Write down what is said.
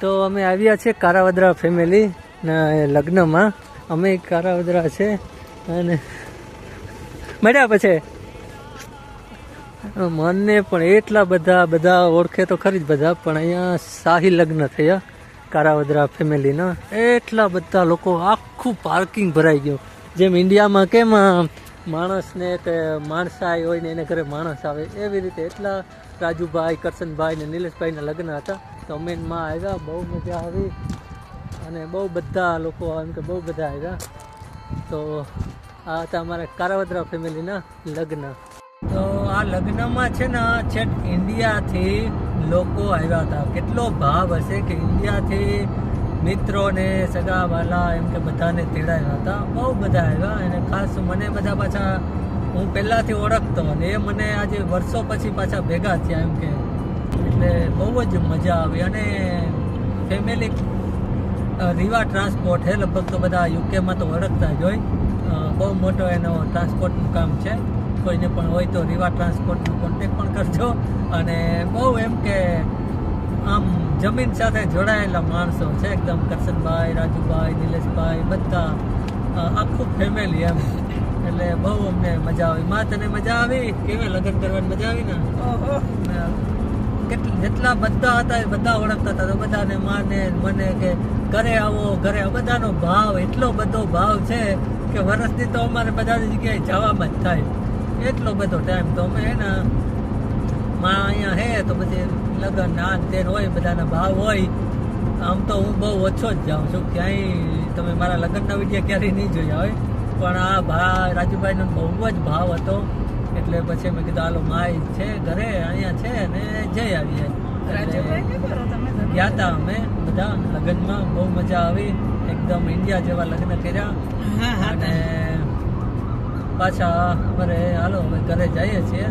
તો અમે આવ્યા છીએ કારાવદરા ફેમિલી ના લગ્નમાં. અમે કારાવદરા છે અને મળ્યા પછી મને પણ એટલા બધા ઓળખે તો ખરી જ બધા, પણ અહીંયા શાહી લગ્ન થયા કારાવદરા ફેમિલીના. એટલા બધા લોકો, આખું પાર્કિંગ ભરાઈ ગયું. જેમ ઇન્ડિયામાં કેમ માણસને કે માણસાઈ હોય ને એને ઘરે માણસ આવે, એવી રીતે એટલા રાજુભાઈ, કરશનભાઈ ને નિલેશભાઈના લગ્ન હતા. તો અમે માં આવ્યા, બહુ મજા આવી અને બહુ બધા લોકો એમ કે બહુ બધા આવ્યા. તો આ હતા અમારા કારાવદરા ફેમિલીના લગ્ન. તો આ લગ્નમાં છે ને છેક ઇન્ડિયાથી લોકો આવ્યા હતા. કેટલો ભાવ હશે કે ઇન્ડિયાથી મિત્રોને, સગાવાલા એમ કે બધાને તેડાવ્યા હતા. બહુ બધા આવ્યા અને ખાસ મને બધા પાછા હું પહેલાંથી ઓળખતો અને એ મને આજે વર્ષો પછી પાછા ભેગા થયા એમ કે, એટલે બહુ જ મજા આવી. અને ફેમિલી રીવા ટ્રાન્સપોર્ટ છે, લગભગ તો બધા યુકેમાં તો ઓળખતા જ હોય. બહુ મોટો એનો ટ્રાન્સપોર્ટનું કામ છે. કોઈને પણ હોય તો રીવા ટ્રાન્સપોર્ટનો કોન્ટેક પણ કરજો. અને બહુ એમ કે આમ જમીન સાથે જોડાયેલા માણસો છે એકદમ. કરશનભાઈ, રાજુભાઈ, નિલેશભાઈ, બધા આખું ફેમિલી એમ. એટલે બહુ અમને મજા આવી. માં તને મજા આવી? કેવી લગ્ન કરવાની મજા આવી ને? જેટલા બધા હતા એ બધા ઓળખતા હતા. તો બધાને માને મને કે ઘરે આવો, ઘરે બધાનો ભાવ, એટલો બધો ભાવ છે કે વર્ષથી તો અમારે બધા જગ્યાએ જવામાં જ થાય, એટલો બધો ટાઈમ. તો અમે હે ને માં અહીંયા હે તો પછી લગ્ન આ તેર હોય, બધાના ભાવ હોય. આમ તો હું બહુ ઓછો જ જાઉં છું ક્યાંય. તમે મારા લગ્નના વિડીયો ક્યારેય નહીં જોયા હોય, પણ આ રાજુભાઈનો બહુ જ ભાવ હતો. એટલે પછી મેં કીધું હાલો માય છે ઘરે, અહીંયા છે ને જઈ આવીએ. ગયા હતા અમે બધા લગ્નમાં, બહુ મજા આવી. એકદમ ઇન્ડિયા જેવા લગ્ન કર્યા અને પાછા અમારે હાલો હવે ઘરે જઈએ છીએ.